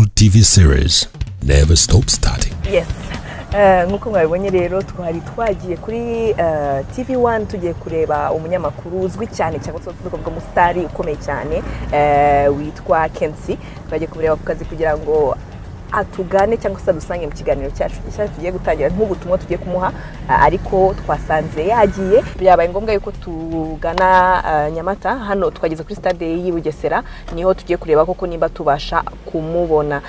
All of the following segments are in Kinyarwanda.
Bold TV series never stop starting. Yes. Nkuko mwabonye rero twari twagiye kuri TV1 tugiye kureba umunyamakuru uzwi cyane cyangwa se tuvuga mu star ukomeye cyane witwa KNC. Twagiye kureba ku kazi kugira ngo atugane cyangwa se dusange mu kiganiro cyacu tugiye gutangira nk'ubutumwa tugiye kumuha, ariko twasanze yagiye byabaye ngombwa yuko tugana Nyamata. Hano twageze kuri stade y'i Bugesera, niho tugiye kureba koko nimba tubasha kumubona.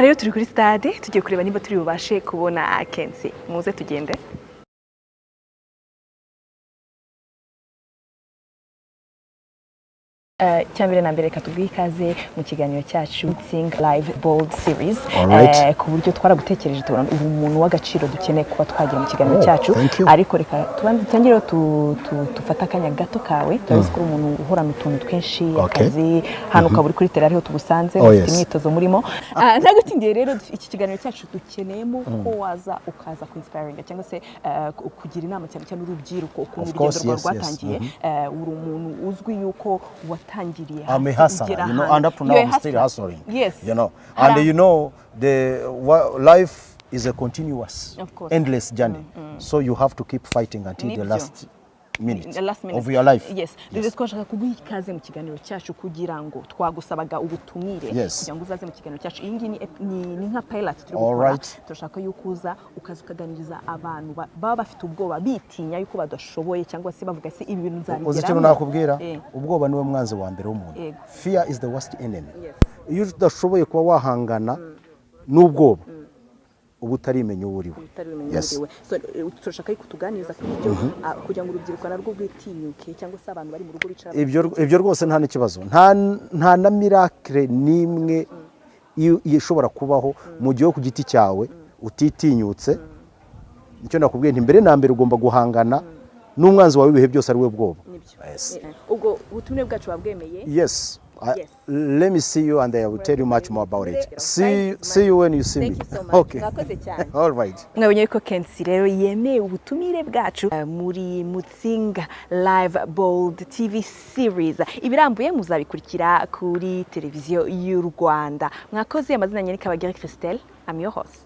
Rero turi kuri stade tugiye kureba nimba turi bubashe kubona KNC. Muze tugende. Cyambere na mbere katubwiye ikaze mu kiganiro cyacu Sing Live Bold Series. Ku buryo twaragutekereje tubona umuntu w'agaciro dukeneye kuba twagira mu kiganiro cyacu, ariko reka tubanze cyangiro tufata akanya gato kawe turazi ko umuntu uhorana utuntu twinshi akazi hano ukaba uri kuri tele ariho tugusanze ufite imyitozo murimo. Ntagutindiye rero iki kiganiro cyacu dukeneyemo ko waza ukaza ku inspiring cyangwa se kugira inama cyane cyane urubyiruko ukuntu urugendo rwatangiye. Uri umuntu uzwi yuko I'm a hustler, you know, and up to now I'm still hustling. Yes. You know, and you know, life is a continuous, endless journey. So you have to keep fighting until the last minute of your life. Yes. Rero twashaka kuguha ikaze mu kiganiro cyacu kugira ngo twagusabaga ubutumire kugira ngo uzaze mu kiganiro cyacu. Iyi ngi ni nka pilot turi gukora. Turashaka yuko uza ukaza ukaganiriza abantu baba bafite ubwoba bitinya yuko badashoboye cyangwa se bavuga se ibi bintu nzabigeraho. Uzi cyo nakubwira, ubwoba niwe mwanzi wa mbere w'umuntu. Fear is the worst enemy. Iyo udashoboye kuba wahangana n'ubwoba ubutarimenya uriwe. Yes. So turashaka kutuganiriza kugira ngo urubyiruko narwo rwitinyuke cyangwa se abantu bari mu rugo bicara. Ibyo rwose nta n'ikibazo. Nta na miracle nimwe ishobora kubaho mu gihe ku giti cyawe utitinyutse. Nicyo nakubwiye nti mbere na mbere ugomba guhangana n'umwanzi wawe ibihe byose ari we bwoba. Yes. Ubwo ubutumwe bwacu babwemeye. Yes. Let me see you and I will tell you much more about it. See you when you see me. Thank you so much. Okay. All right. Mwabonye ko KNC rero yemeye ubutumire bwacu muri Mutsinga Live Bold TV series. Ibirambuye muzabikurikira kuri televiziyo y'u Rwanda. Mwakoze amazina nyene Kabagire Christelle, I'm your host.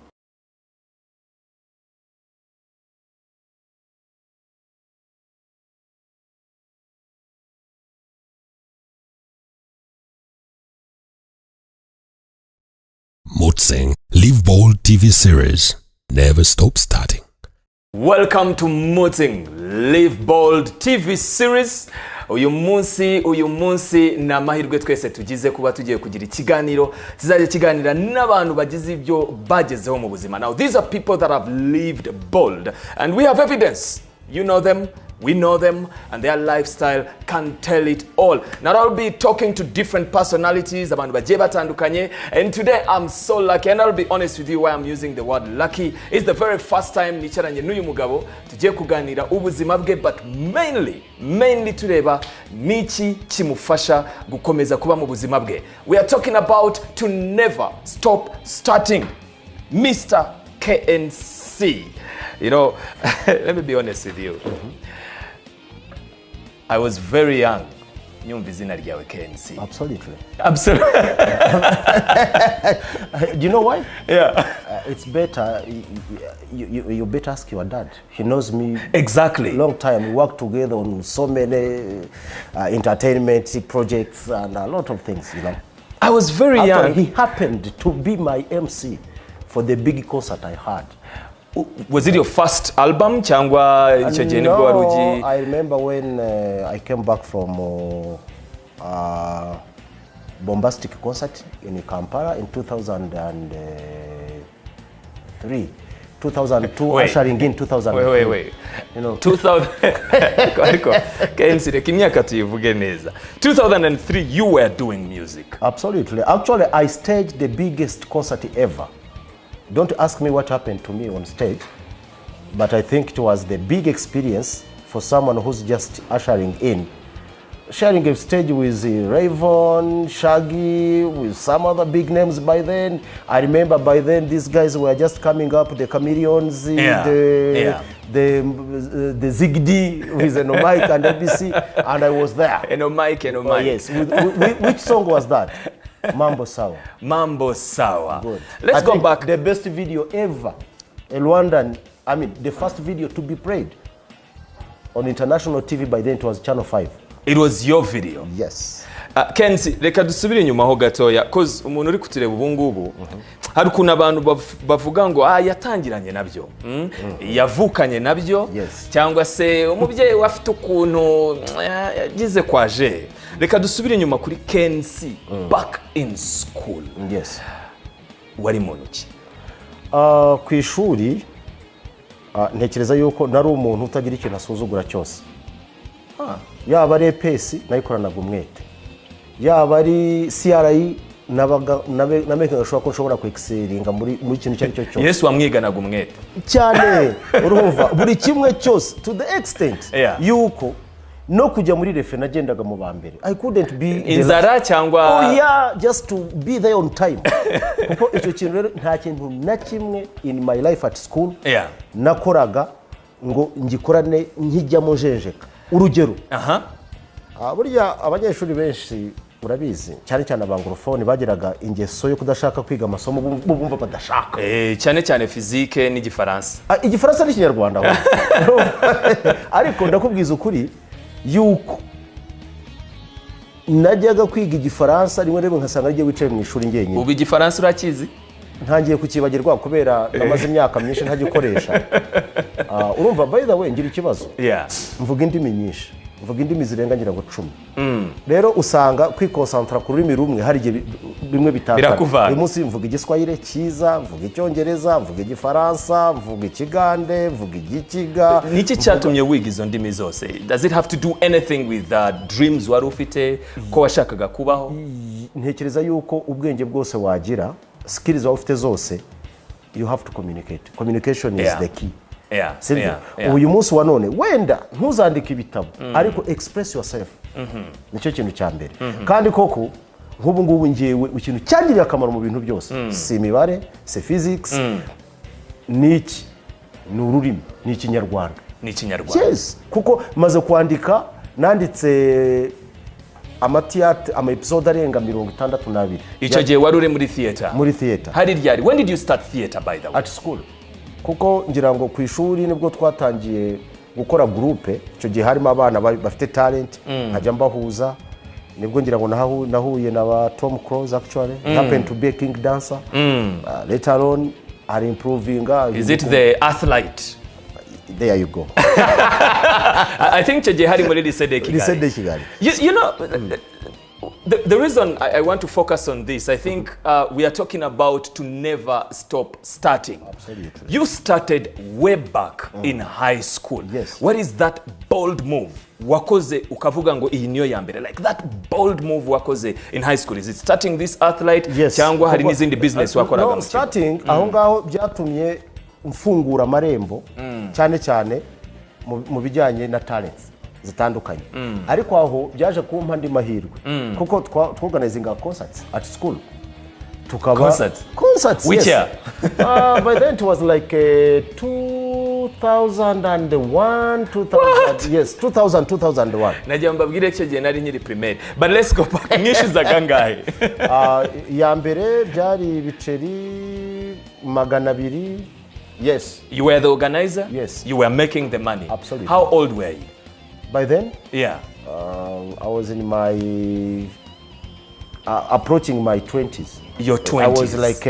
Mutsing Live Bold TV series never stop starting. Welcome to Mutsing Live Bold TV series. Uyu munsi na mahirwe twese tugize kuba tugiye kugira ikiganiro kizajya kiganira n'abantu bagize ibyo bagezeho mu buzima. Now these are people that have lived bold and we have evidence. You know them, we know them, and their lifestyle can tell it all. Now I'll be talking to different personalities abantu bagiye batandukanye, and today I'm so lucky, and I'll be honest with you why I'm using the word lucky. It's the very first time nicaranye n'uyu mugabo tugiye kuganira ubuzima bwe, but mainly tureba niki kimufasha gukomeza kuba mu buzima bwe. We are talking about to never stop starting, Mr. KNC. You know, let me be honest with you. I was very young. Nyumva izina ryawe KNC. Absolutely. Do you know why? Yeah. It's better. You better ask your dad. He knows me. Exactly. Long time. We worked together on so many entertainment projects and a lot of things, you know. I was very young. He happened to be my MC for the big concert I had. Was it your first album? Changwa No, I remember when I came back from bombastic concert in Kampala in 2003. 2002, ushering in 2003. Wait. You know, 2000. KNC, kimyaka tuyivuge neza. 2003, you were doing music. Absolutely. Actually, I staged the biggest concert ever. Don't ask me what happened to me on stage, but I think it was the big experience for someone who's just ushering in. Sharing a stage with Raven, Shaggy, with some other big names by then. I remember by then these guys were just coming up, the Chameleons, the Ziggy with a mic and ABC, and I was there. And a mic. Yes. Which song was that? Mambo sawa. Mambo sawa. Good. Let's go back. The best video ever. A Rwandan, I mean, the first video to be played on international TV by then it was Channel 5. It was your video. Yes. KNC, reka dusubire inyuma ho gatoya cause umuntu uri kutureba ubu ngubu hari kuna abantu bavuga ngo yatangiranye nabyo yavukanye nabyo cyangwa se umubyeyi wafite ukuntu yagize kwaje. Reka dusubire inyuma kuri KNC back in school. Yes. Wari muntu ki? Ku ishuri ntekereza yuko nari umuntu utagira ikintu asuzugura cyose. Yaba ari pesi nayikoranaga umwete. Yaba ari CRI nameka gashobora ko nshobora kwexcelinga muri kintu cyari cyo. Yesu wamwiganaga umwete cyane urumva buri kimwe cyose to the extent yuko no kujya muri refe nagendaga mu bambere. I couldn't be inzara cyangwa just to be there on time. Kuko icyo kintu rero nta kintu na kimwe in my life at school nakoraga ngo ngikorane nkijyamo jenjeka. Urugero burya abanyeshuri benshi urabizi cyane cyane abangorofone bagiraga ingeso yo kudashaka kwiga amasomo bumva badashaka cyane cyane physique n'igifaransa. Igifaransa n'ikinyarwanda ariko ndakubwiza ukuri yuko najyaga kwiga igifaransa rimwe rimwe nkasanga ariye wicaye mu ishuri ngenyine. Ubu igifaransa urakizi? Ntangiye kukibagirwa kubera namaze imyaka myinshi ntagikoresha. Urumva by the way ngira ikibazo. Mvuga indimi nyinshi. Mvuga indimi zirenga ngira ngo 10. Rero usanga kwikonsantra ku rurimi rumwe hari bimwe bitakara. Uyu munsi mvuga igiswahili cyiza, mvuga icyongereza, mvuga igifaransa, mvuga ikigande, mvuga igikiga. Niki cyatumye wiga izo ndimi zose? Does it have to do anything with the dreams wari ufite ko washakaga kubaho? Ntekereza yuko ubwenge bwose wagira, skills wa ufite zose, you have to communicate. Communication is the key. Uyu munsi wa none wenda ntuzandike ibitabo ariko express yourself. Nicyo kintu cya mbere. Kandi koko nk'ubu ngubu ngewe ikintu cyangiriye akamaro mu bintu byose si imibare, si physics, niki ni ururimi, ni ikinyarwanda. Yes, kuko maze kwandika nanditse ama episode arenga 62. Icyo gihe wari uri muri theater? Muri theater. Hari ryari? When did you start theater by the way? At school. Kuko ngira ngo ku ishuri nibwo twatangiye gukora groupe. Icyo gihe harimo abana bafite talent nkajya mbahuza. Nibwo ngira ngo nahuye na Tom Cruise actually. Happened to be a king dancer. Later on are improving. Is it the athlete? There you go. I think icyo gihe hari muri lycée de Kigali. You know the reason I want to focus on this, I think we are talking about to never stop starting. Absolutely. You started way back in high school. Yes. What is that bold move? Wakoze ukavuga ngo iyi niyo ya mbere. Like that bold move wakoze in high school. Is it starting this athlete? Cyangwa hari n'izindi business wakoraga? No, starting aho ngaho byatumye mfungura amarembo cyane cyane mu bijyanye na talents zitandukanye. Ariko aho byaje kumpa ndi mahirwe kuko tworganizinga concerts at school. Concerts. Which year? By then it was like 2001, 2000. Yes, 2001. Najya mbabwire icyo gihe nari nyiri primaire. But let's go back. Nishizaga ngahe? Ya mbere byari ibiceri 200. Yes. You were the organizer? Yes. You were making the money? Absolutely. How old were you? By then? Yeah. I was in my approaching my 20s. Your 20s? I was like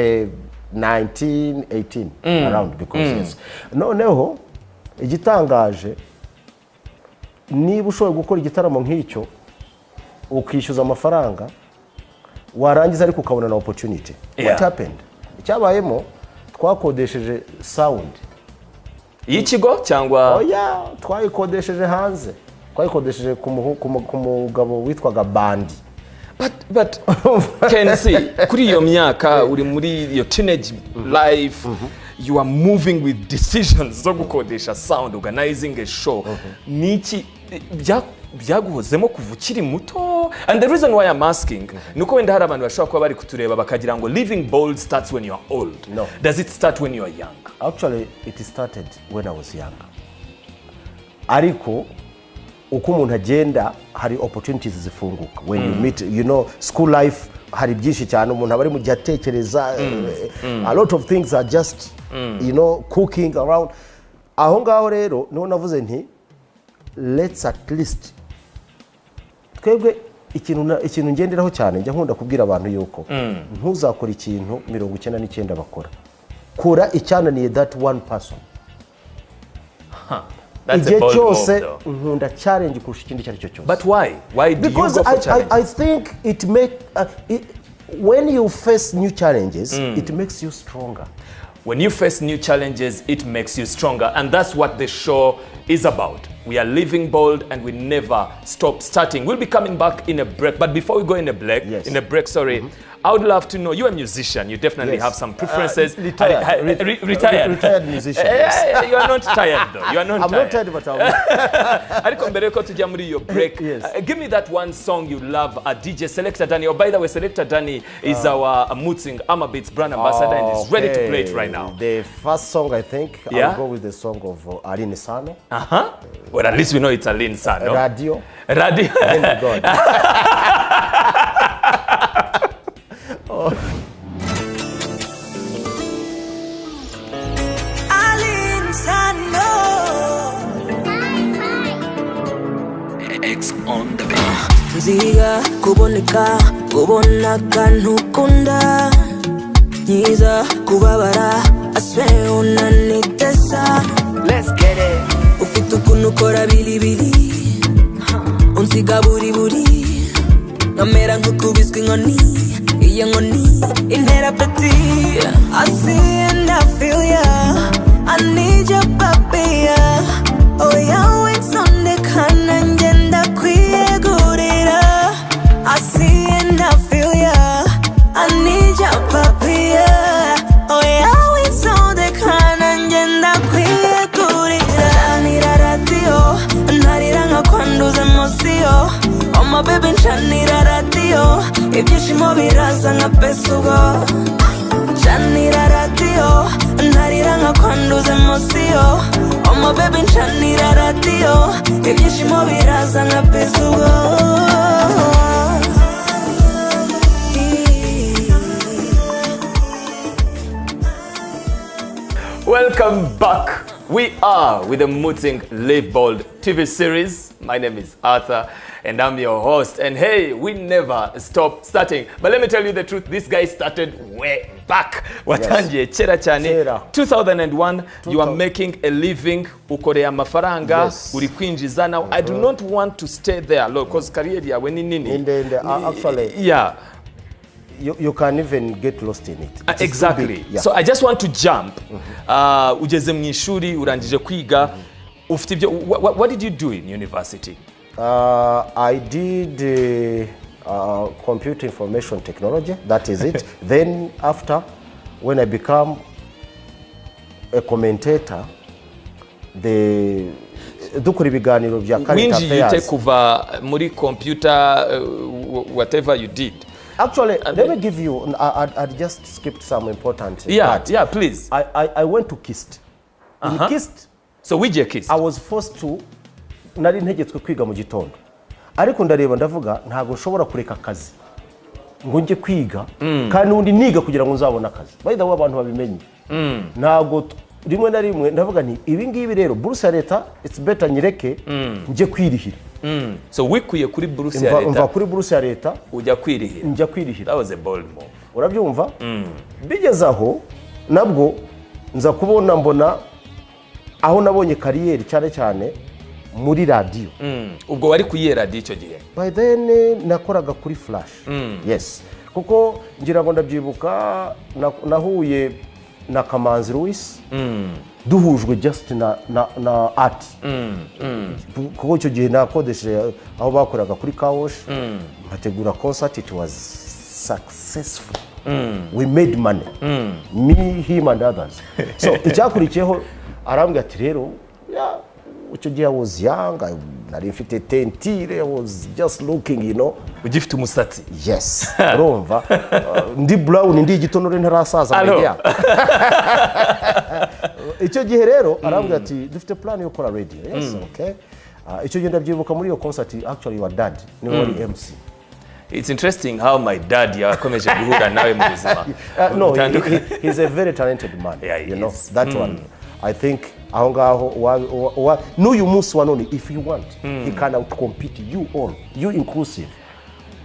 19, 18 around because yes. Noneho igitangaje niba ushoboye gukora igitaramo nk'icyo ukishyuza amafaranga warangiza ariko ukabona na opportunity. What happened? Cyabayemo twakodesheje sound. Y'ikigo cyangwa? Twayikodesheje hanze. Twayikodesheje ku mugabo witwaga Bandi. But KNC kuri iyo myaka uri muri your teenage life, you are moving with decisions zo gukodesha sound, organizing a show. Niki byaguhozemo kuva ukiri muto? And the reason why I'm asking nuko wenda hari abantu bashobora kuba bari kutureba bakagira ngo living bold starts when you are old. No. Does it start when you are young? Actually it started when I was young. Ariko uko umuntu agenda hari opportunities zifunguka when you meet, you know, school life hari byinshi cyane umuntu aba ari mu gihe atekereza a lot of things are just you know cooking around aho ngaho rero niho navuze nti let's at least twebwe ikintu ngenderaho cyane njya nkunda kubwira abantu yuko ntuzakora ikintu 99 bakora kora icyananiye that one person That's a bold move, nkunda challenge kurusha ikindi cyari cyo cyose. But why do because you go for challenges? I think it make when you face new challenges it makes you stronger. When you face new challenges, it makes you stronger. And that's what the show is about. We are living bold and we never stop starting. We'll be coming back in a break. But before we go in a break, I would love to know, you're a musician. You definitely have some preferences. Retired musician. You are not tired though. You are not I'm tired. not tired, but break. Give me that one song you love, DJ Selector Danny. Oh, by the way, Selector Danny is our Mutzing Amabeats brand ambassador and is ready to play it right now. The first song, I think, I'll go with the song of Aline Sano. Well, at least we know it's Aline Sano. Radio. Thank God. Aline Sano. X on the beat. Nziga kuboneka ntukunda nyiza kubabara aswe unanitesa. Let's get it. Ufite ukuntu ukora bilibili unsiga buri nkamera nk'ukubiswe inkoni iyo nkoni intera peti. I see and I feel ya, I need your papi ya. Oh yeah, witsondekana ngenda kwiyegurira. I see and I feel ya, I need your papi ya. Oh yeah, witsondekana ngenda kwiyegurira. Ncanira radio, ntarira nkakwanduza emosiyo. Oh my baby ncanira radio, ibyishimo biraza nka pesugo. Ncanira radio, ntarira nkakwanduza emosiyo. Oh my baby ncanira radio, ibyishimo biraza nka pesugo. Welcome back. We are with the Mutzing Live Bold TV series. My name is Arthur and I'm your host. And hey, we never stop starting. But let me tell you the truth, this guy started way back. Watangiye chera cyane. 2001, you are making a living. Ukoreye amafaranga, uri kwinjiza now. I do not want to stay there, look, because career yawe ni nini. Actually, yeah. You can even get lost in it. Exactly. So I just want to jump. Ugeze mu ishuri urangije kwiga. Ufite ibyo, what did you do in university? I did computer information technology. That is it. Then after, when I become a commentator, dukora ibiganiro bya current affairs. Winjiye kuva muri computer whatever you did. Actually, let me give you, I just skipped some important part. Yeah, please. I went to KIST. In KIST, so wije KIST? I was forced to, nari ntegetswe kwiga mu gitondo. Ariko ndareba ndavuga ntago nshobora kureka akazi ngo njye kwiga kandi undi niga kugira ngo nzabona akazi. By the way, abantu babimenye. Ntago rimwe na rimwe ndavuga nti ibi ngibi rero buruse ya leta it's better nyireke njye kwirihira. So wikuye kuri buruse ya leta. Mva kuri buruse ya leta ujya kwirihira. Njya kwirihira. That was a bold move. Urabyumva? Bigeze aho nabwo nza kubona mbona aho nabonye kariyeri cyane muri radio. Ubwo wari kuyiye radio icyo gihe? By then nakoraga kuri flash. Yes. Kuko ngira ngo ndabyibuka nahuye na Kamanzi Louis. Duhujwe just na art. Kuko icyo gihe nakodesheje aho bakoraga kuri Kawosh. Bategura concert, it was successful. We made money. Me, him and others. So icyakurikiyeho arambwira ati rero icyo gihe I was young, nari mfite tentire, I was just looking, you know. Ugifite umusatsi? Yes. Urumva ndi brown, ndi gitonore ntarasaza media. Icyo gihe rero arambwira ati dufite plan yo gukora radio. Yes, okay. Icyo gihe ndabyibuka muri iyo concert, actually your dad ni wari MC. It's interesting how my dad yakomeje guhura nawe mu buzima. No, he's a very talented man. Yeah, you know that one. I think aho ngaho n'uyu munsi wa none if you want he can out compete you all, you inclusive.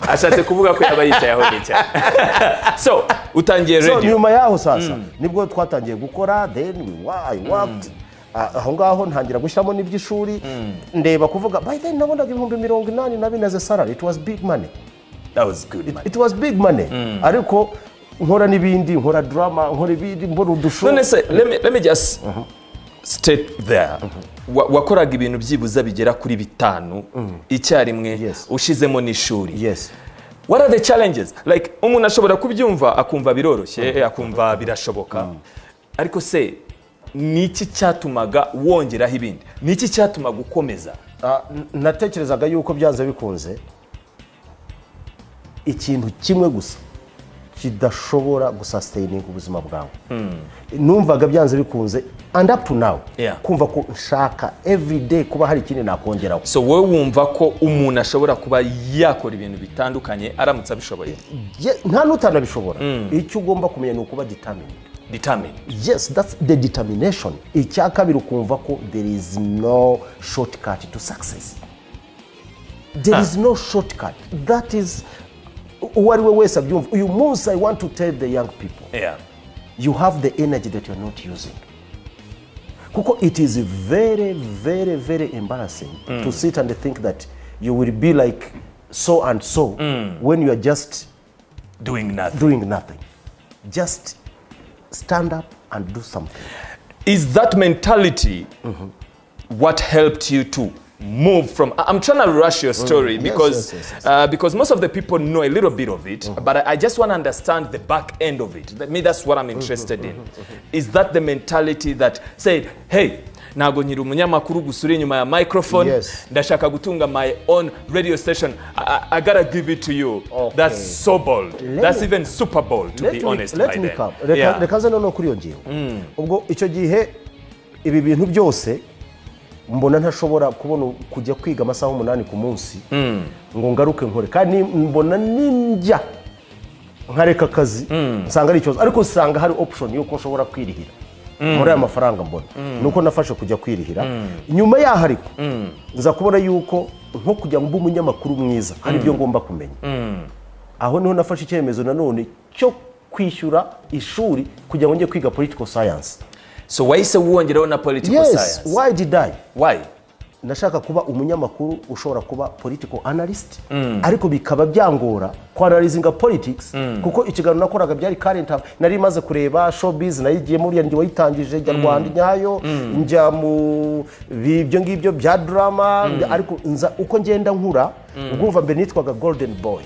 Ashatse kuvuga ko yaba yicayeho n'icya. So utangiye radio. So nyuma yaho sasa nibwo twatangiye gukora, then we worked. Aho ngaho ntangira gushyiramo n'iby'ishuri ndeba kuvuga by then nabonaga 80,000 as a salary. It was big money. That was good money. It was big money. Ariko nkora n'ibindi, nkora drama, nkora ibindi, mbona udusho. No, let me just state there. Wakoraga ibintu byibuza bigera kuri 5 icyarimwe ushizemo n'ishuri. Yes. What are the challenges? Like umuntu ashobora kubyumva akumva biroroshye, akumva birashoboka. Ariko se niki cyatumaga wongeraho ibindi? Niki cyatumaga ukomeza? Natekerezaga yuko byanze bikunze ikintu kimwe gusa kidashobora gusustaining ubuzima bwawe. Numvaga byanze bikunze and up to now kumva ko nshaka every day kuba hari ikindi nakongeraho. So wowe wumva ko umuntu ashobora kuba yakora ibintu bitandukanye aramutse abishoboye? Nta nutanabishobora. Icyo ugomba kumenya ni ukuba determined. Yes, that's the determination. Icya kabiri ukumva ko there is no shortcut to success. There is no shortcut. That is what we wese abyumva. Uyu munsi I want to tell the young people. You have the energy that you're not using. Kuko it is very, very, very embarrassing to sit and think that you will be like so and so when you are just doing nothing. Just stand up and do something. Is that mentality what helped you to move from? I'm trying to rush your story because most of the people know a little bit of it, but I just want to understand the back end of it. That's what I'm interested in. Is that the mentality that said, hey, nago nyiri umunyamakuru gusura inyuma ya microphone, ndashaka gutunga my own radio station, I gotta give it to you. That's so bold. That's even super bold, to be honest. Let me come. Reka nze no kuri yongiye. Ubwo icyo gihe ibi bintu byose mbona ntashobora kubona kujya kwiga amasaha 8 ku munsi ngo ngaruke nkore kandi mbona ninjya nkareka akazi nsanga ari ikibazo, ariko usanga hari option yuko nshobora kwirihira muri aya mafaranga mbona nuko nafashe kujya kwirihira. Nyuma yaho ariko nza kubona yuko nko kujya mbu umunyamakuru mwiza hari ibyo ngomba kumenya. Aho niho nafashe icyemezo nanone cyo kwishyura ishuri kujya ngo njye kwiga political science. So why se wongeraho na political science? Why did I? Why? Nashaka kuba umunyamakuru ushobora kuba political analyst, ariko bikaba byangora ko analyzinga politics kuko ikiganiro nakoraga byari current nari maze kureba showbiz nayigiye muri yanjye wayitangije jya Rwanda nyayo njya mu bibyo ngibyo bya drama, ariko nza uko ngenda nkura ugumva mbe nitwaga golden boy.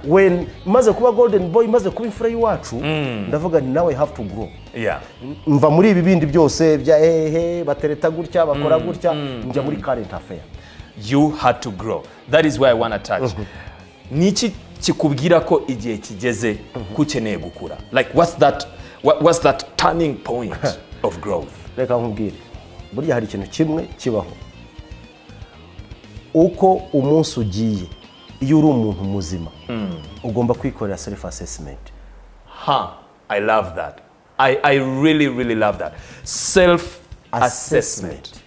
When maze kuba golden boy maze kuba imfura yiwacu ndavuga now I have to grow. Mva muri ibi bindi byose bya batereta gutya bakora gutya njya muri current affair. You had to grow. That is where I want to touch. Niki kikubwira ko igihe kigeze kukeneye gukura? Like what's that turning point of growth? Reka nkubwire buriya hari ikintu kimwe kibaho uko umunsi ugiye iyo uri umuntu muzima ugomba kwikorera self assessment. I love that. I really love that. Self assessment.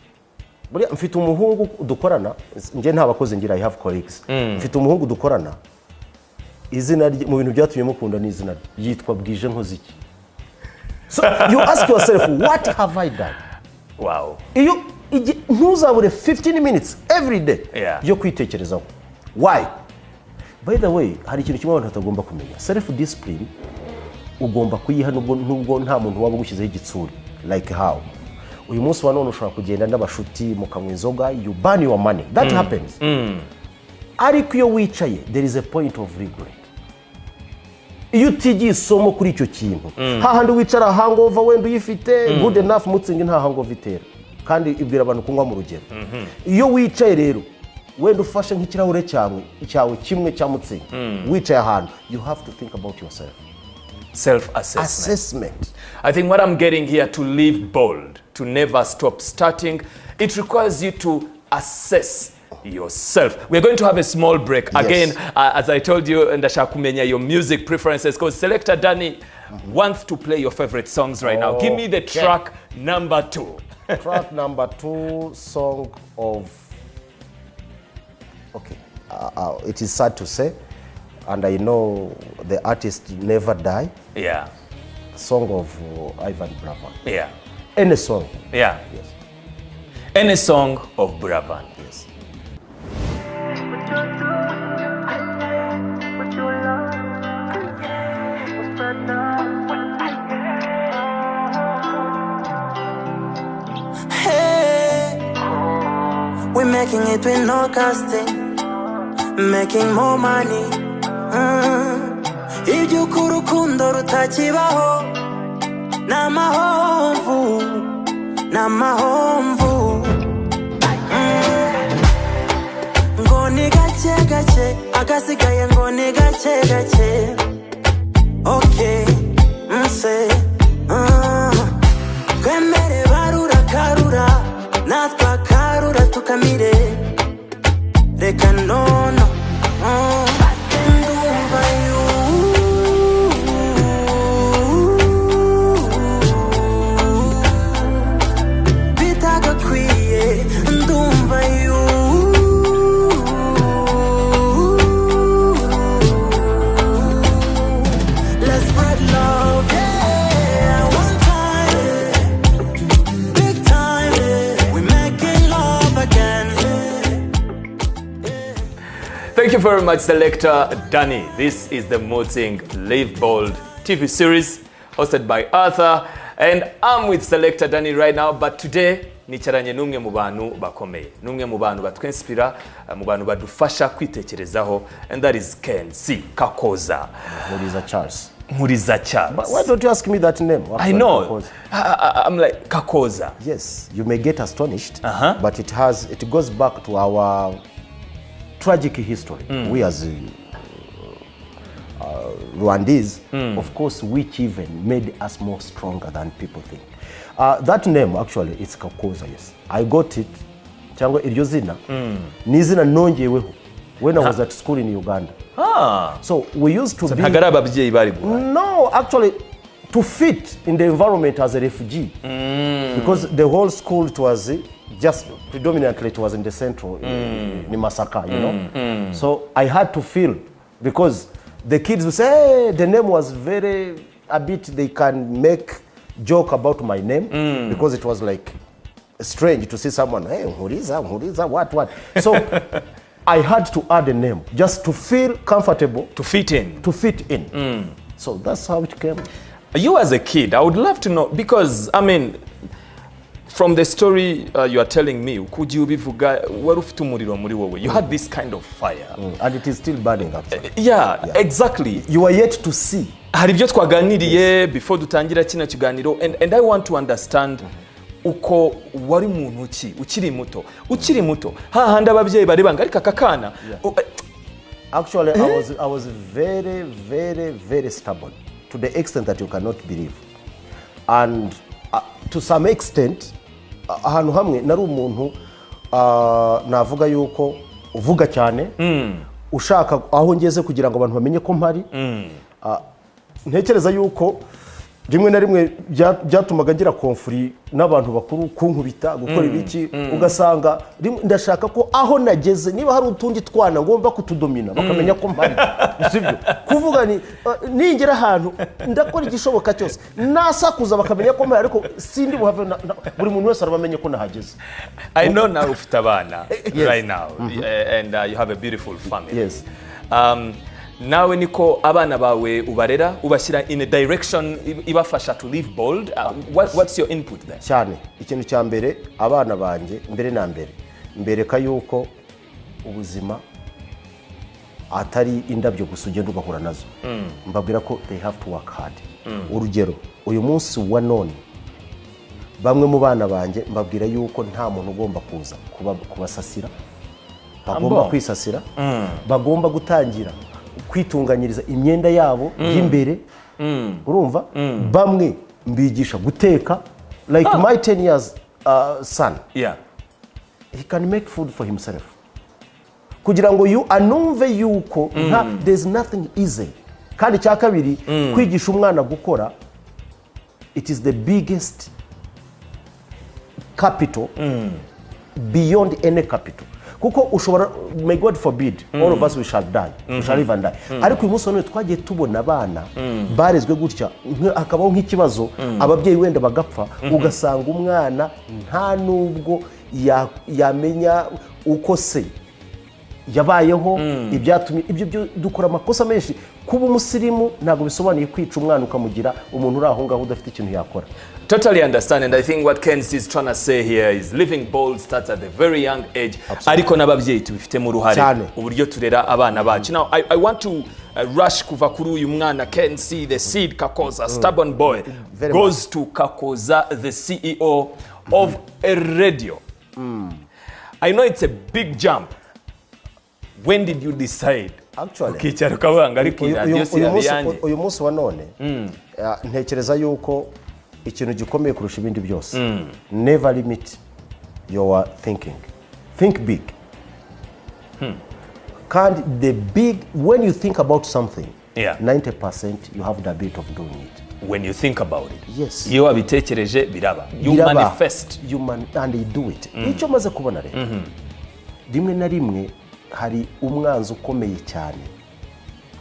Buriya mfite umuhungu dukorana, nje nta bakoze ngira I have colleagues. Mfite umuhungu dukorana izina mu bintu byatumye mukunda ni izina yitwa Bwije Nkoziki. So you ask yourself what have I done? Wow. Iyo ntuzabure 15 minutes every day yo kwitekerezaho. Why? By the way, hari ikintu kimwe abantu batagomba kumenya. Self discipline ugomba kuyiha nubwo nta muntu waba gushyizeho igitsuri. Like how? Uyu munsi wa none ushobora kugenda n'abashuti mukanywa inzoga, you burn your money. That happens. Ariko iyo wicaye there is a point of regret. Iyo utigiye isomo kuri icyo kintu hahandi wicara hangover wenda uyifite good enough mutsingi nta hangover itera kandi ibwira abantu kunywa mu rugero. Iyo wicaye rero wenda ufashe nk'ikirahure cyawe kimwe cya mutsingi wicaye ahantu you have to think about yourself. Self-assessment. I think what I'm getting here, to live bold, to never stop starting, it requires you to assess yourself. We're going to have a small break. Yes. Again, as I told you, ndashaka kumenya your music preferences because Selector Danny wants to play your favorite songs right now. Give me the track number 2. Track number 2, song of... Okay, it is sad to say, and I know the artist never die. Yeah. Song of Ivan Bravan. Yeah. Any song. Yeah. Yes. Any song of Bravan. Yes. Hey, we're making it with no casting, making more money. Iby'urukundo rutakibaho n'amahomvu ngo ni gake gake agasigaye ngo ni gake gake. Okay, mse kwemere barura karura natwa karura tukamire reka nono ndumva bitagakwiye ndumva let's spread love, yeah, one time, big time, we're making love again. Thank you very much, Selector Danny. This is the Mooting Live Bold TV series hosted by Arthur, and I'm with Selector Danny right now. But today, nicaranye numwe mu bantu bakomeye, numwe mu bantu batwinspira, mu bantu badufasha kwitekerezaho, and that is KNC, Kakooza Nkuliza Charles. Nkuliza Charles. But why don't you ask me that name? I know. I'm like Kakooza. Yes, you may get astonished, but it goes back to our tragic history. We as Rwandese, of course, which even made us more stronger than people think. That name actually it's Kakooza. Yes, I got it. Cyangwa iryo zina ni zina nongeweho when I was at school in Uganda. So we used to be... No, actually, to fit in the environment as a refugee. Because the whole school, it was just predominantly, it was in the central, in Masaka, you know. So I had to feel, because the kids would say, hey, the name was they can make joke about my name, because it was like strange to see someone, hey, Nkuliza, what? So I had to add a name just to feel comfortable. To fit in. So that's how it came. You as a kid, I would love to know, because, I mean, from the story you are telling me, could you bivuga warufite umuriro muri wowe? You had this kind of fire. And it is still burning actually. Yeah, exactly. You are yet to see. Hari ibyo twaganiriye before dutangira kino kiganiro, and I want to understand uko wari muntu ki ukiri muto hahandi ababyeyi bari banga ariko akakana. Actually, I was very stubborn, to the extent that you cannot believe. And to some extent, ahantu hamwe nari umuntu navuga yuko uvuga cyane, ushaka aho ngeze kugira ngo abantu bamenye ko mpari. Ntekereza yuko rimwe na rimwe byatumaga ngira konfuri n'abantu bakuru kunkubita gukora ibiki, ugasanga ndashaka ko aho nageze niba hari utundi twana ngomba kutudomina bakamenya ko mpari. Sibyo kuvuga ni ningera ahantu ndakora igishoboka cyose nasakuza bakamenya ko mpari, ariko sindi buhave buri muntu wese arabamenye ko nahageze. I know now ufite abana right now, and you have a beautiful family. Yes. Nawe niko abana bawe ubarera ubashyira in a direction ibafasha to live bold. What's your input there? Cyane ikintu cya mbere abana banje mbere na mbereka yuko ubuzima atari indabyo gusa ugenda ugahura nazo. Mbabwira ko they have to work hard. Urugero uyu munsi wa none bamwe mu bana banje mbabwira yuko nta muntu ugomba kuza kubasasira, bagomba kwisasira, bagomba gutangira kwitunganyiriza imyenda yabo y'imbere. Urumva bamwe mbigisha guteka, like my 10 years son, yeah, he can make food for himself. kugira ngo anumve yuko there's nothing easy. Kandi cya kabiri kwigisha umwana gukora, it is the biggest capital beyond any capital. Kuko ushobora, may God forbid, all of us we shall die, we shall live and die. Ariko uyu munsi none twagiye tubona abana barezwe gutya, hakabaho nk'ikibazo ababyeyi wenda bagapfa, ugasanga umwana nta nubwo yamenya uko se yabayeho, ibyatumye ibyo dukora amakosa menshi. Kuba umusirimu ntabwo bisobanuye kwica umwana ukamugira umuntu uri aho ngaho udafite ikintu yakora. Totally understand, and I think what KNC is trying to say here is living bold starts at a very young age. Ariko n'ababyeyi tubifitemo uruhare uburyo turera abana bacu. Now I want to rush kuva kuri uyu mwana KNC, the seed Kakooza, stubborn boy, goes to Kakooza, the CEO of a radio. I know it's a big jump. When did you decide? Actually, ukicara ukabanga ariko radio si yanjye. Uyu munsi wa none ntekereza yuko ikintu gikomeye kurusha ibindi byose, never limit your thinking. Think big. Kandi the big, when you think about something, 90% you have the ability of doing it. When you think about it, yes, iyo wabitekereje biraba, you manifest, and you do it. Icyo maze kubona rero, rimwe na rimwe hari umwanzi ukomeye cyane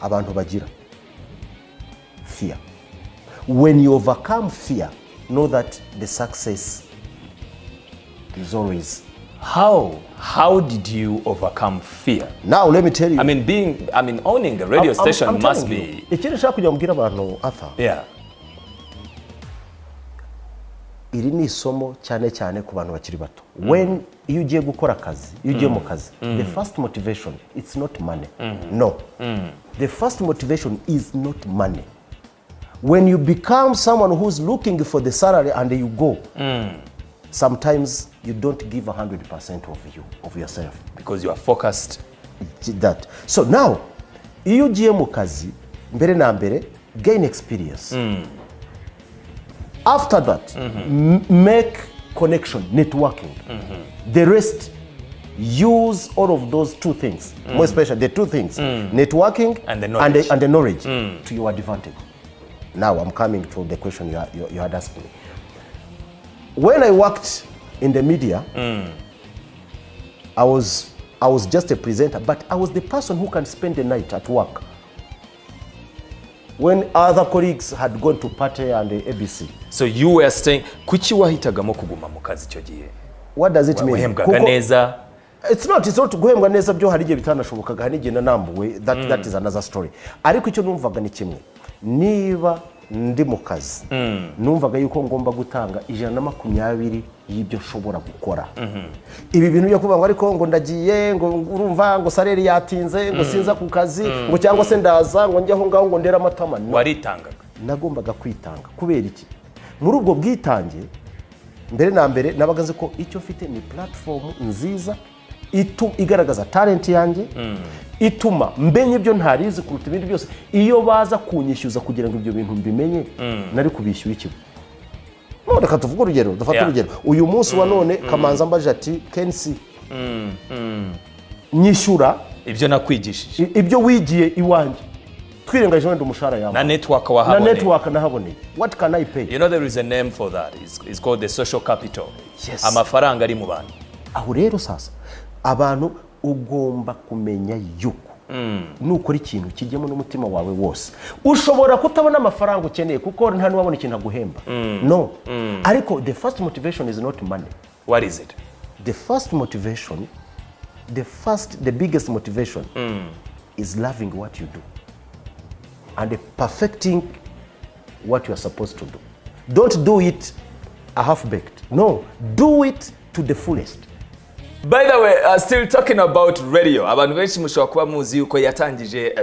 abantu bagira, fear. When you overcome fear, know that the success is always. How did you overcome fear? Now let me tell you. Owning a radio station must be. Ikindi nshaka kujya mbwira abantu Arthur. Yeah. Iri ni isomo cyane cyane ku bantu bakiri bato. When you ugiye gukora akazi, you ugiye mu kazi, the first motivation, it's not money. No. The first motivation is not money. When you become someone who's looking for the salary and you go, sometimes you don't give 100% of yourself. Because you are focused. That. So now, iyo ugiye mu kazi, mbere na mbere, gain experience. After that, make connection, networking. The rest, use all of those two things, more especially the two things, networking and the knowledge to your advantage. Now I'm coming to the question you had asked me. When I worked in the media, I was just a presenter, but I was the person who can spend the night at work. When other colleagues had gone to party and the ABC. So you were staying, kuki wahitagamo kuguma mu kazi cyo gihe? What does it mean? Wahembwaga neza? It's not guhembwa neza byo hari igihe bitanashobokaga, hari igihe nambuwe, that is another story. Ariko icyo numvaga ni kimwe. Niba ndi mu kazi, numvaga yuko ngomba gutanga 120 y'ibyo nshobora gukora. Ibi bintu byo kuvuga ariko ngo ndagiye ngo urumva ngo salary yatinze ngo sinza ku kazi ngo cyangwa se ndaza ngo njye aho ngaho ngo ndera amatama. Waritangaga? Nagombaga kwitanga. Kubera iki? Muri ubwo bwitange mbere na mbere nabaga nzi ko icyo mfite ni platform nziza igaragaza talent yanjye, ituma mbenye ibyo ntarizi kuruta ibindi byose. Iyo baza kunyishyuza kugira ngo ibyo bintu mbimenye, nari kubishyura ikigo. None reka tuvuge urugero, dufate urugero. Uyu munsi wa none Kamanza mbaje ati KNC, nyishyura ibyo nakwigishije, ibyo wigiye iwanjye, twirengaje wenda umushahara yawe na network wahaboneye. Na network nahaboneye. What can I pay? You know there is a name for that. It's called the social capital. Yes. Amafaranga ari mu bantu. Aho rero sasa abantu ugomba kumenya yuko nukora ikintu kijyemo n'umutima wawe wose. Ushobora kutabona amafaranga ukeneye kuko nta n'uwabona ikintu aguhemba. No. Ariko the first motivation is not money. What is it? The first motivation, the biggest motivation is loving what you do and perfecting what you are supposed to do. Don't do it a half-baked. No, do it to the fullest. By the way, still talking about radio. Abantu benshi mushobora kuba muzi yuko yatangije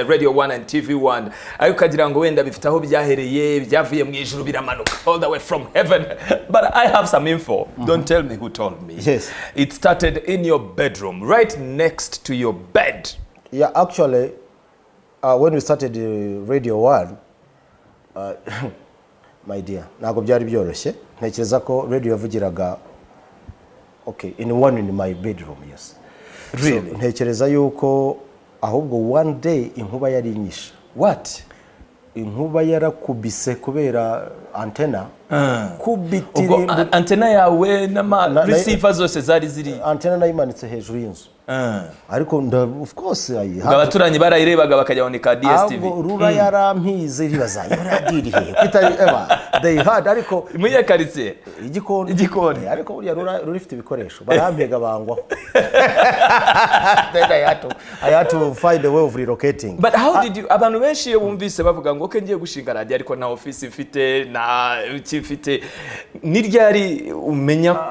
Radio 1 and TV 1. Ariko kagira ngo wenda bifite aho byahereye, byavuye mu ijuru biramanuka all the way from heaven. But I have some info. Don't tell me who told me. Yes. It started in your bedroom, right next to your bed. Yeah, actually, when we started Radio 1, my dear, ntabwo byari byoroshye. Ntekereza ko radio yavugiraga in my bedroom, yes. Really? So, ntekereza yuko ahubwo one day inkuba yari inyishe. What? Inkuba yarakubise kubera antena. Ubwo antena yawe n'ama receiver zose zari ziri. Antena nayimanitse hejuru y'inzu. Ariko of course abaturanyi barayirebaga bakajya on DSTV. Rura yarampize ribaza yaradiri he. They had ariko muye karitsiye igikoni ariko buriya rura rifite ibikoresho barampega bangwa. Then I had to find a way of relocating. But how did you abantu benshi iyo bumvise bavuga ngo ngiye gushinga radio ariko na office ifite na ifite niryari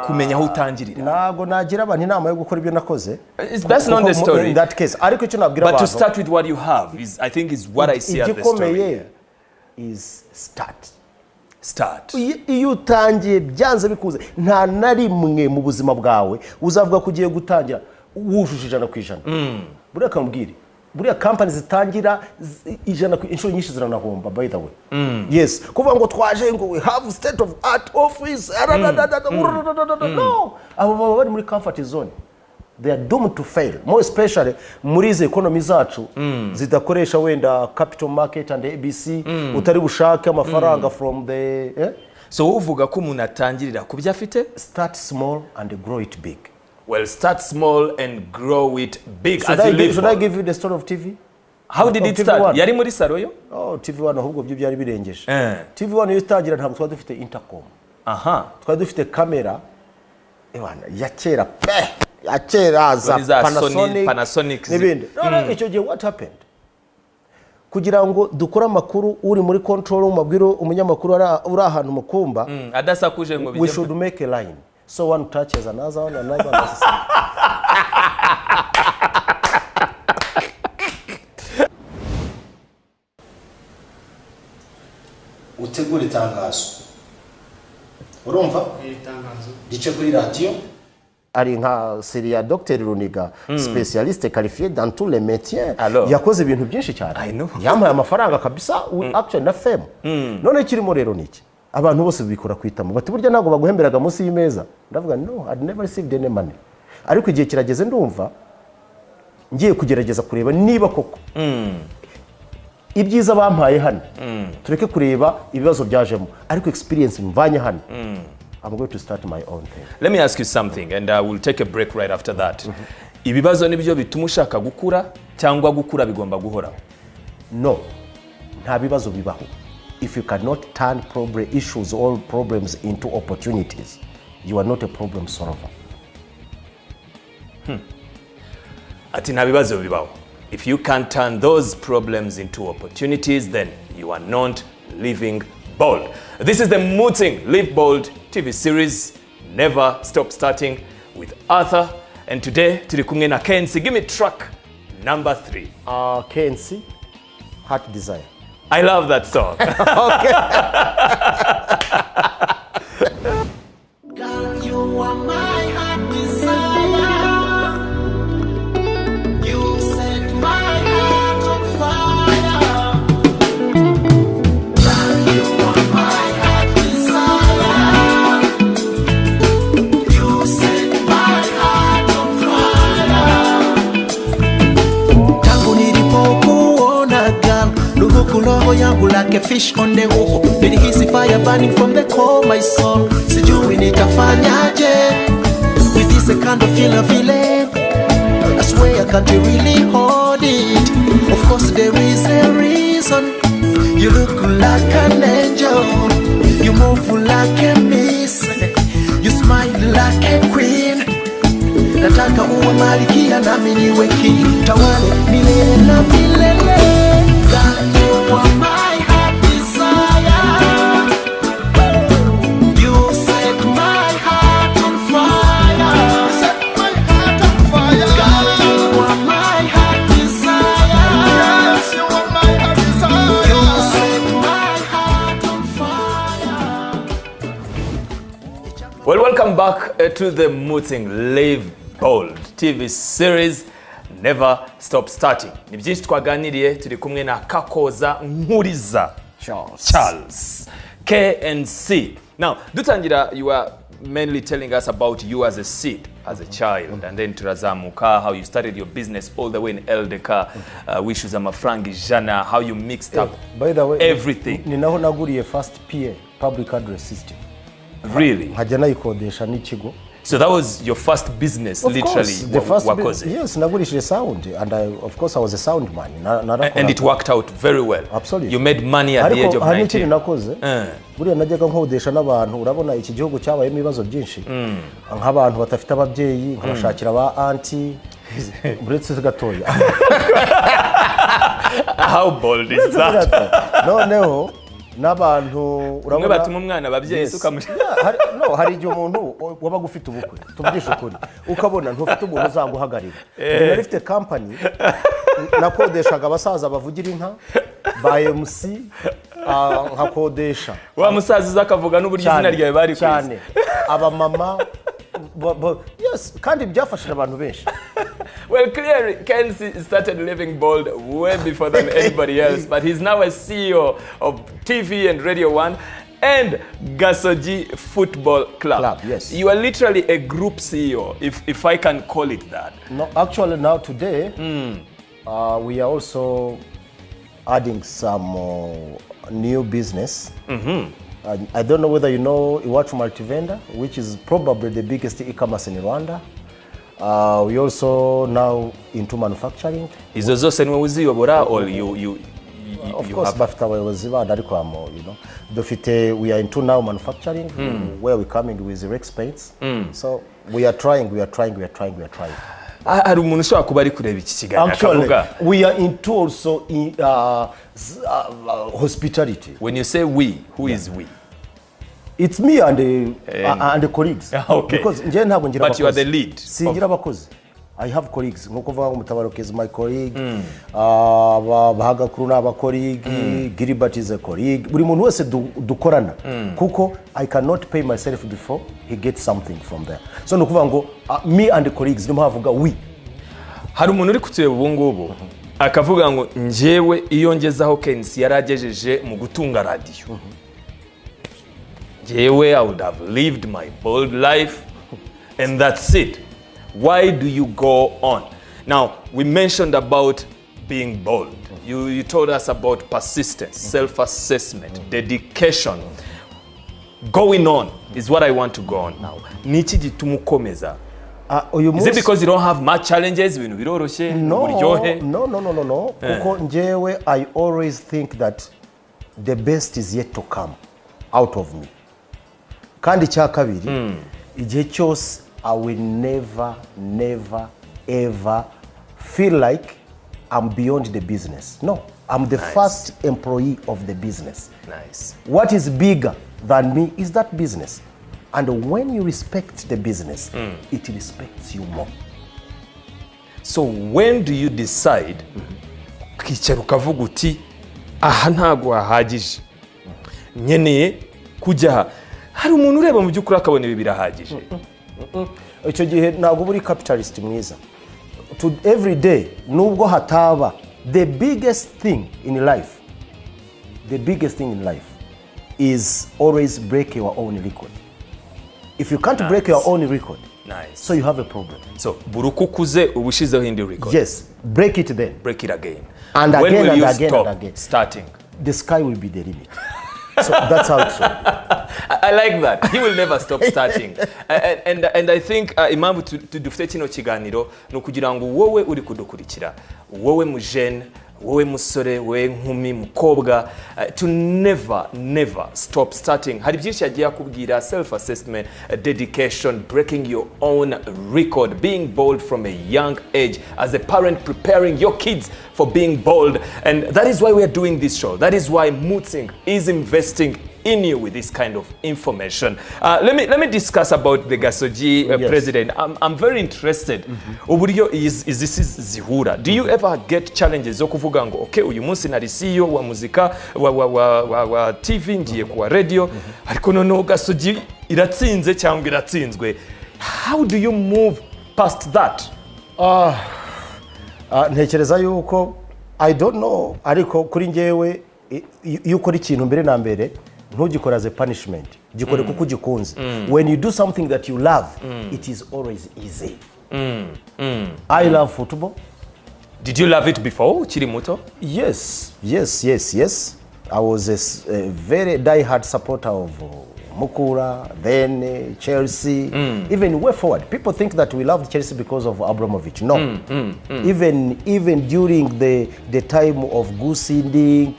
kumenya aho utangirira? Nago nagira abantu inama yo gukora ibyo nakoze. That's not the story. In that case, ariko icyo nabwira abantu. But to start with what you have is, I think, is what I see as the story. Is start. Iyo utangiye byanze bikuze nta na rimwe mu buzima bwawe uzavuga ko ugiye gutangira wujuje 100%. Buriya kambwire buriya company zitangira inshuro nyinshi ziranahomba by the way. Yes, kuvuga ngo twaje ngo we have state of art office. No, abo bari muri comfort zone. They are doomed to fail, more especially muri izi economy zacu zidakoresha wenda capital market and ABC utari bushake amafaranga from the so uvuga ko umuntu atangirira kubya afite start small and grow it big. Well, start small and grow it big. Should I give you the story of TV? How did it start? Yari muri saro yo? Oh, TV1 ahubwo byo byari birengeje. TV1 yo itangira ntabwo twari dufite intercom. Twari dufite kamera ya kera Achera za Panasonic n'ibindi. Icyo gihe what happened? Kugira ngo dukora makuru uri muri control umabwiro umunyamakuru uri ahantu mukumba adasakuje ngo we should make a line so one touches another one utegura itangazo urumva itangazo gice kuri radio ari nka Seria Dr Runiga specialiste qualifié dans tous les métiers yakoze ibintu byinshi cyane yamaye amafaranga kabisa actually na femme none kirimo rero niki abantu bose bikora kwitamo bati burya nago baguhemberaga munsi y'imeza ndavuga no I never received any money ariko igihe kirageze ndumva ngiye kugerageza kureba niba koko ibyiza bampaye hano tureke kureba ibibazo byajemo ariko experience mvanye hano I'm going to start my own thing. Let me ask you something and I will take a break right after that. Ibibazo nibyo bituma ushaka gukura cyangwa gukura bigomba guhoraho? No. Nta bibazo bibaho. If you cannot turn problem issues or problems into opportunities, you are not a problem solver. Ati nta bibazo bibaho. If you can't turn those problems into opportunities, then you are not living bold. This is the Mooting Live Bold TV series, Never Stop Starting, with Arthur. And today, turi kumwe na KNC. Give me track number 3. KNC, Heart Desire. I love that song. Okay. Girl, you are my heart desire. You set my heart on fire. Girl, you are my heart desire. You set my heart on fire. Tangu nilipokuona girl, luhuku yangu like a fish on the hook. Nilihisi fire burning from the core my soul. Sijui nitafanyaje with this kind of feeling. I swear I can't really hold it. Of course there is a reason. You look like an angel. You move like a miss. You smile like a queen. Nataka uwe malkia nami niwe king. Tawale milele na milele. God, you are my heart desire. You set my heart on fire. Set my heart on fire. God, you are my heart desire. Yes, you are my heart desire. You set my heart on fire. Well, welcome back to the Mooting Live Bold TV series, Never Stop Starting. Ni byinshi twaganiriye turi kumwe na Kakooza Nkuliza Charles, KNC. Now, dutangira, you are mainly telling us about you as a seed. as a child, and then turazamuka, how you started your business all the way in LDK, wishes amafaranga ijana, how you mixed up by the way, everything. Ni naho naguriye first PA, public address system. Really? Hajya nayikodesha n'ikigo. So that was your first business, of literally. Course, the first business. Yes, nagurishije sound, and of course I was a sound man. And it worked out very well. Absolutely. You made money at the age of 19. nakoze. Buriya najyaga nkodesha n'abantu, urabona iki gihugu cyabayemo ibibazo byinshi. Nk'abantu batafite ababyeyi, nkabashakira ba auntie, buretse gatoya. How bold is that? Noneho n'abantu urabona batuma umwana ababyeyi sukamusha. No, hari igihe umuntu wabaga ufite ubukwe, tuvugishe ukuri, ukabona ntufite umuntu uzanguhagarira. Nari mfite company nakodeshaga abasaza bavugira inka ba MC, nkakodesha wa musaza uzakavuga n'uburyo izina ryawe bari cyane aba mama. Yes, kandi byafashije abantu benshi. Well, clearly, KNC started living bold way before than anybody else, but he's now a CEO of TV and Radio 1 and Gasoji Football Club. Yes. You are literally a group CEO, if I can call it that. No, actually now today, we are also adding some new business. I don't know whether you know Iwachu Multivenda, which is probably the biggest e-commerce in Rwanda. We also now into manufacturing. Izo zose niwe uziyobora or you of course bafite abayobozi bandi ariko you know we are into now manufacturing, where we coming with Rex paints. So we are trying. Hari umuntu ushobora kuba ari kureba iki kiganiro akavuga. We are into also in hospitality. When you say we, who is we? It's me and the colleagues. Okay. Because nje ntabwo ngira But you are the lead. Singira abakozi. I have colleagues. Nkuko vuga Mutabaruka is my colleague. Bahagakuru n'aba colleague. Gilbert is a colleague. Buri muntu wese dukorana. Kuko I cannot pay myself before he gets something from there. So nukuvuga ngo me and the colleagues ndimo havuga we. Hari umuntu uri kutureba ubu ngubu akavuga ngo njyewe iyo ngezaho KNC yaragejeje mu gutunga radio. Njyewe I would have lived my bold life and that's it. Why do you go on? Now, we mentioned about being bold. You told us about persistence, self-assessment, dedication. Going on is what I want to go on now. Nichi gitumukomeza. Is it because you don't have much challenges? No. Kuko njewe I always think that the best is yet to come out of me. Kandi cya kabiri, igihe cyose I will never, ever feel like I'm beyond the business. No, I'm the first employee of the business. Nice. What is bigger than me is that business. And when you respect the business, it respects you more. So when do you decide, ukicara ukavuga uti, aha ntago hahagije, nkeneye kujya, hari umuntu ureba mu by'ukuri akabona ibi birahagije? Icyo gihe ntabwo buri capitalist mwiza. To every day nubwo hataba the biggest thing in life is always break your own record. If you can't break your own record, so you have a problem. So burukukuze ubushizeho indi record. Yes, break it then. Break it again. And when again will and you again stop and again. starting? The sky will be the limit. So that's how it's I like that. He will never stop starting. And I think impamvu dufite kino kiganiro no kugira ngo wowe uri kudukurikira, wowe mujene, wowe musore, wowe nkumi, mukobwa, to never stop starting. Hari byinshi yagiye akubwira: self assessment, dedication, breaking your own record, being bold from a young age, as a parent preparing your kids for being bold. And that is why we are doing this show. That is why Mutzing is investing in you with this kind of information. Let me discuss about the Gasoji president. I'm very interested. Uburyo is this zihura. Do you ever get challenges zo kuvuga ngo okay uyu munsi nari CEO wa muzika wa TV ngiye kwa radio ariko noneho Gasoji iratsinze cyangwa iratsinzwe? How do you move past that? Ntekereza yuko I don't know ariko kuri ngewe iyo ukora ikintu mbere na mbere ntugikora as a punishment, gikore kuko ugikunze. When you do something that you love, it is always easy. I love football. Did you love it before ukiri muto? Yes. I was a very die-hard supporter of Mukura, then Chelsea, even way forward. People think that we loved Chelsea because of Abramovich. No. Even during the time of Gusinding,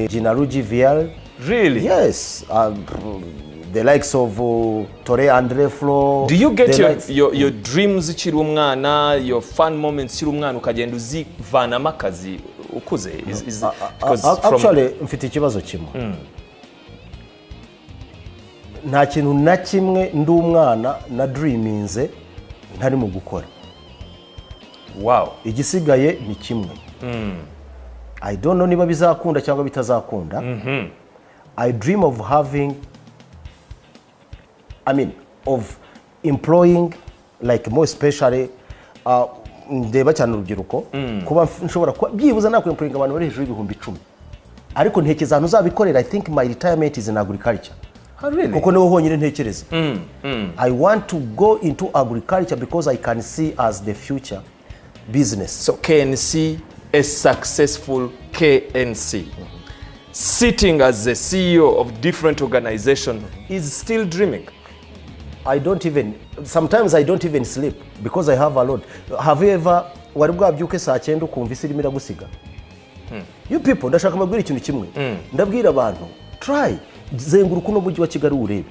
Ginaruji Vial. Really? Yes. The likes of Torre Andre Flo. Do you get your dreams ukiri umwana, your fun moments ukiri umwana ukagenda uzivanamo akazi ukuze? Actually, mfite ikibazo kimwe. Nta kintu na kimwe ndi umwana na dreaminze ntari mu gukora. Wow. Igisigaye ni kimwe. I don't know niba bizakunda cyangwa bitazakunda. I dream of having, of employing, like more especially, ndeba cyane urubyiruko, kuba nshobora byibuza nakwemploying abantu bari hejuru y'ibihumbi 10. Ariko ntekeza ahantu uzabikorera. I think my retirement is in agriculture. Really? Kuko niho honyine ntekereza. I want to go into agriculture because I can see as the future business. So KNC, a successful KNC, sitting as the CEO of different organizations, is still dreaming. Sometimes I don't even sleep because I have a lot. Have you ever wari bwabyuke saa 9 ukumva isi irimo iragusiga? You people, ndashaka mbabwira ikintu kimwe. Ndabwira abantu, try zenguruka no mujyi wa Kigali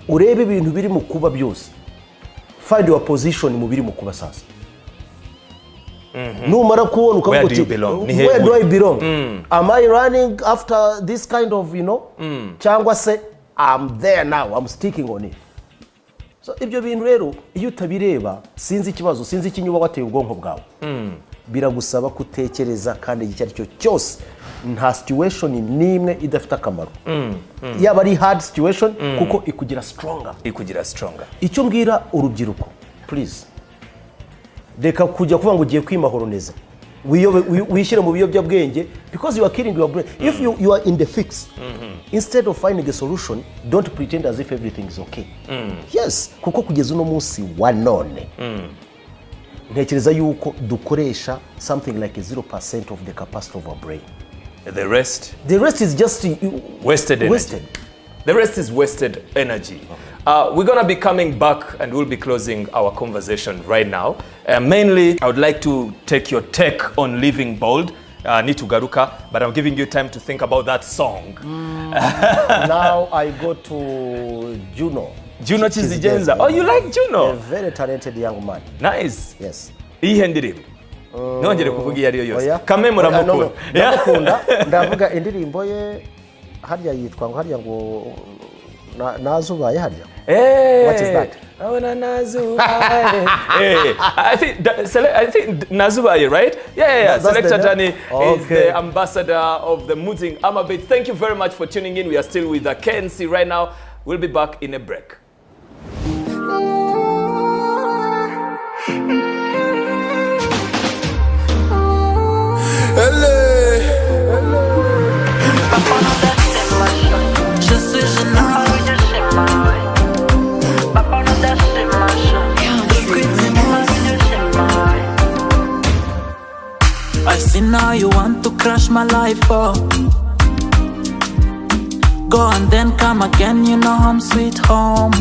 urebe ibintu biri mu kuba byose. Find your position mu biri mu kuba sasa. Numara kubona ukavuga uti where do I belong? Am I running after this kind of, cyangwa se I'm there now, I'm sticking on it. So ibyo bintu rero iyo utabireba sinzi ikibazo, sinzi ikinyuba wateye ubwonko bwawe. Biragusaba kutekereza kandi icyo ari cyo cyose nta situation nimwe idafite akamaro. Yaba ari hard situation kuko ikugira stronger. Icyo mbwira urubyiruko, please, reka kujya kuvuga ngo ugiye kwimahoroniza, wishyire mu biyobyabwenge, because you are killing your brain. If you are in the fix, instead of finding a solution, don't pretend as if everything is okay. Yes, kuko kugeza uno munsi wa none ntekereza yuko dukoresha something like 0% of the capacity of our brain. The rest is just wasted energy. The rest is wasted energy. We're going to be coming back and we'll be closing our conversation right now. Mainly, I would like to take your take on Living Bold, Nitugaruka, but I'm giving you time to think about that song. Now I go to Juno Chizigenza. Oh, you like Juno? A very talented young man. Nice. Yes. Ihe ndirimbo nongere kuvuga iyo ariyo yose kame muramukunda. Ndamukunda, ndavuga indirimbo ye harya yitwa ngo harya ngo nazubaye harya. What is that? Nazubaye. I think Nazubaye, right? Yeah. Selector Danny is the ambassador of the Muting Amabit. Thank you very much for tuning in. We are still with the KNC right now. We'll be back in a break. I see now you want to crash my life, oh. Go and then come again, you know I'm sweet home.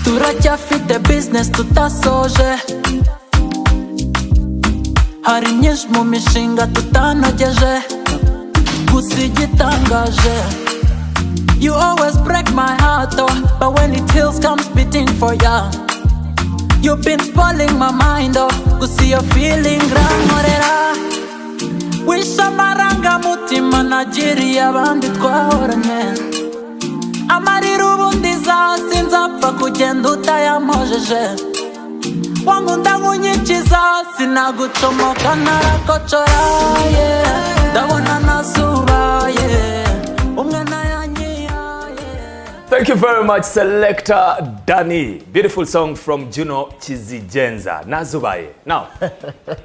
Turacyafite business tutasoje, hari nyinshi mu mishinga tutanogeje, gusa igitangaje, you always break my heart, oh, but when it heals comes beating for ya. You've been spoiling my mind, oh, gusa your feeling rankorera. Wish amaranga mutima nagiriye abandi twahoranye, amarira ubundi sinzapfa kugenda utayampojeje, wankunda nkunyikiza sinagucomoka narakochora, yeah. Ndabona nazubaye umwe nayanyiye. Thank you very much, Selector Danny. Beautiful song from Juno Chizigenza, Nazubaye. Now,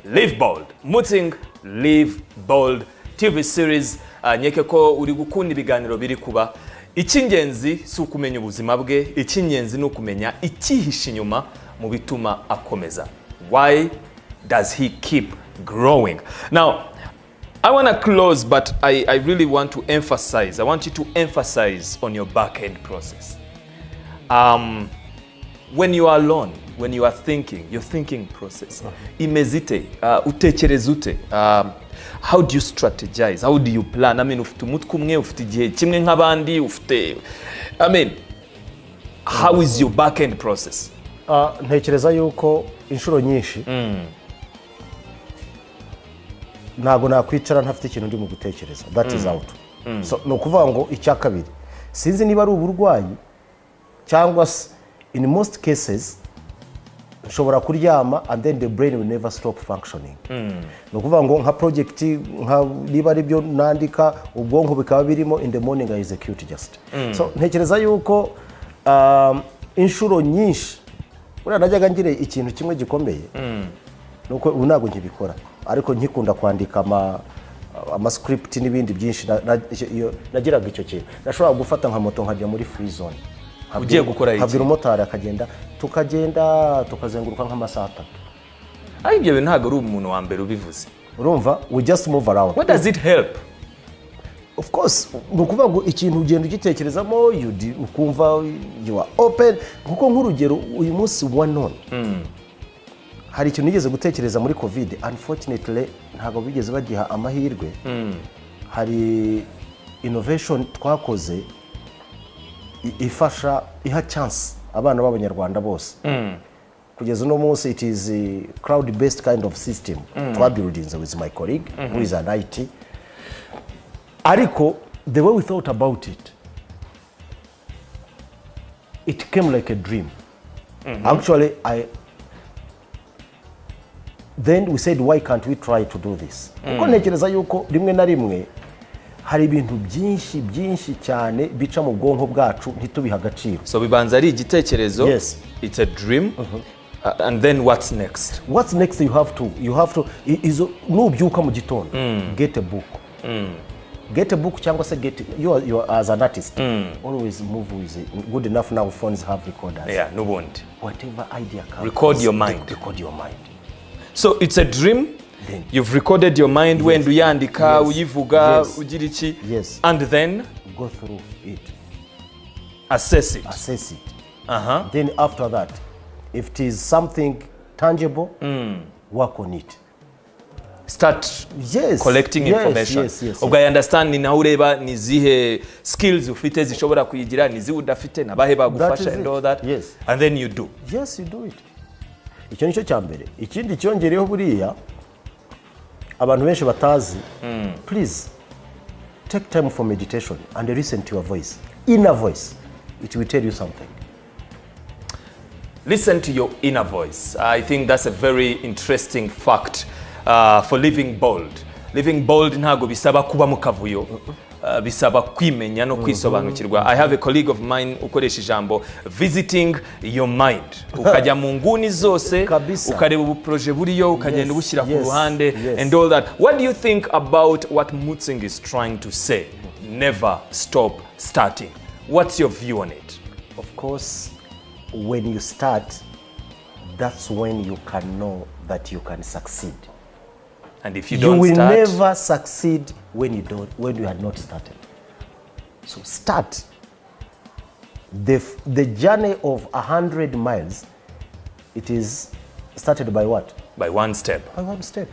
Live Bold. Muting Live Bold TV series nyeke ko uri gukunda ibiganiro biri kuba icy'ingenzi si ukumenya ubuzima bwe icy'ingenzi ni ukumenya icyihishe inyuma mu bituma akomeza. Why does he keep growing? Now I want to close, but I really want to emphasize. I want you to emphasize on your back-end process. When you are alone, when you are thinking, your thinking process, imezite, utekereza ute? How do you strategize? How do you plan? I mean, ufite umutwe umwe, ufite igihe kimwe nk'abandi, ufite... I mean, how is your back-end process? Ntekereza yuko inshuro nyinshi ntago nakwicara ntafite ikintu ndi mu gutekereza. That is out. So no kuvuga ngo icya kabiri sinzi niba ari uburwayi cyangwa in most cases nshobora kuryama and then the brain will never stop functioning. No kuvuga ngo nka project nka niba ari byo nandika ubwonko bikaba birimo in the morning I execute just. So ntekereza yuko inshuro nyinshi ura najyaga ngire ikintu kimwe gikomeye nuko ubu ntabwo nkibikora ariko nkikunda kwandika ama script n'ibindi byinshi nagiraga icyo kintu nashobora gufata nka moto nkajya muri free zone ugiye gukora iki habwira umotari akagenda tukazenguruka nk'amasaha 3. Ibyo bintu ntabwo ari umuntu wa mbere ubivuze urumva we just move around. What does it help? Of course nukuvuga ngo ikintu ugenda ugitekerezamo ukumva you are open kuko nk'urugero uyu munsi one on hari ikintu nigeze gutekereza muri covid unfortunately ntabwo bigeze bagiha amahirwe. Hari innovation twakoze ifasha iha chance abana b'abanyarwanda bose kugeza no munsi it is a cloud based kind of system twabuilding with my colleague who is an IT. Ariko the way we thought about it came like a dream. Actually then we said why can't we try to do this kuko ntekereza yuko rimwe na rimwe hari ibintu byinshi cyane bica mu bwonko bwacu ntitubiha agaciro. So bibanza ari igitekerezo. Yes. It's a dream. And then what's next? What's next? You have to nubyuka mu gitondo get a book. Get a book cyangwa se you are as an artist always move with it. Good enough now phones have recorders. Yeah, nubundi whatever idea comes record your mind. So it's a dream. Then you've recorded your mind when uyandika uyivuga ugira iki and then go through it, assess it. Then after that if it is something tangible work on it. Start collecting information. Ubwo I understand ni nawe ureba ni zihe skills ufite zishobora kuyigira ni zi udafite nabahe bagufasha and all that. And then you do. Yes, you do it. Icyo nicyo cyambere. Ikindi cyongereho buriya abantu benshi batazi please take time for meditation and listen to your voice, inner voice. It will tell you something. Listen to your inner voice. I think that's a very interesting fact for living bold. Living bold ntago bisaba kuba mu kavuyo. Bisaba kwimenya no kwisobanukirwa. I have a colleague of mine ukoresha ijambo visiting your mind. Ukajya mu nguni zose ukareba ubu projet buriyo ukagenda ubushyira ku ruhande and all that. What do you think about what Mutsing is trying to say? Never stop starting. What's your view on it? Of course, when you start, that's when you can know that you can succeed. And if you don't will start, never succeed when you had not started. So start. The journey of 100 miles, it is started by what? By one step. By one step.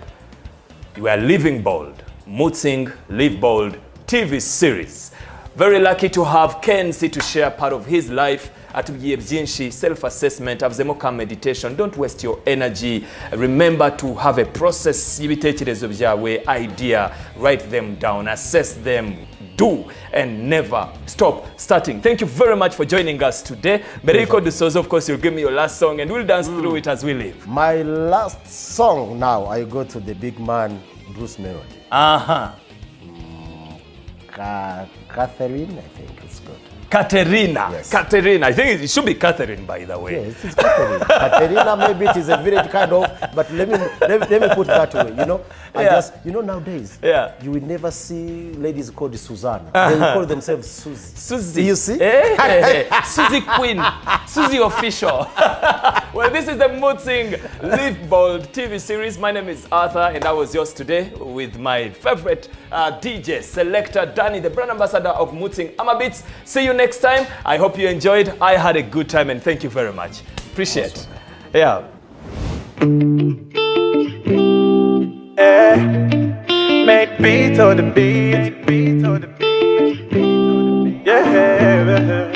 You are living bold. Mutsing Live Bold TV series. Very lucky to have KNC to share part of his life. Atubwiye byinshi, self-assessment, avuzemo ka meditation. Don't waste your energy. Remember to have a process y'ibitekerezo byawe, idea, write them down, assess them, do, and never stop starting. Thank you very much for joining us today. Meriko Dusozo, of course, you'll give me your last song and we'll dance through it as we leave. My last song now, I go to the big man, Bruce Melody. Catherine, I think it's good. Katerina. Yes. Katerina. I think it should be Catherine, by the way. Yes, it's Catherine. Katerina, maybe it is a village kind of, but let me put it that way. You know, nowadays, you will never see ladies called Susanna. They will call themselves Susie. Susie. You see? Hey. Susie Queen. Susie Official. Well, this is the Mooting Live Bold TV series. My name is Arthur, and I was yours today with my favorite DJ, selector Danny, the brand ambassador of Mooting Amabits. See you next time. I hope you enjoyed. I had a good time, and thank you very much. Appreciate it. Yeah. Make beat on the beat, yeah.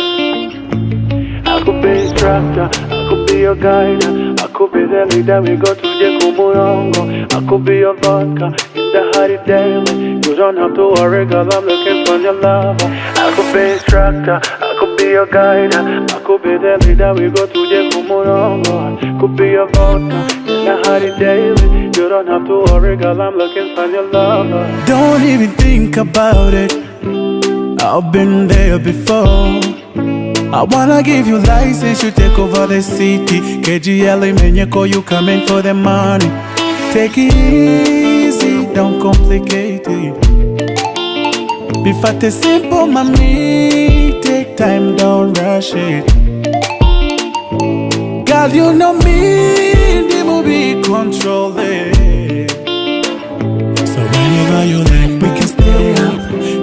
I could be instructor, I could be your guide, I could be the leader, we go to the Kumurongo. I could be your vodka in the Hari Daily. You don't have to worry, girl, I'm looking for your lover. I could be instructor, I could be your guide, I could be the leader, we go to the Kumurongo. I could be your vodka in the Hari Daily. You don't have to worry, girl, I'm looking for your lover. Don't even think about it, I've been there before. I wanna give you license, you take over the city. KGL, Menyeko, you coming for the money. Take it easy, don't complicate it. Be fat and simple, mommy. Take time, don't rush it. Girl, you know me, the movie control it. So whenever you like, we can stay up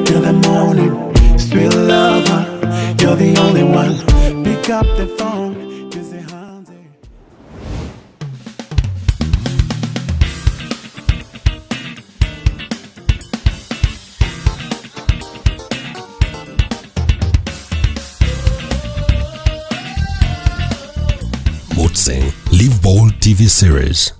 till the morning. Sweet lover, you're the only one. Pick up the phone, use the hands. Mooting Live Bold TV series.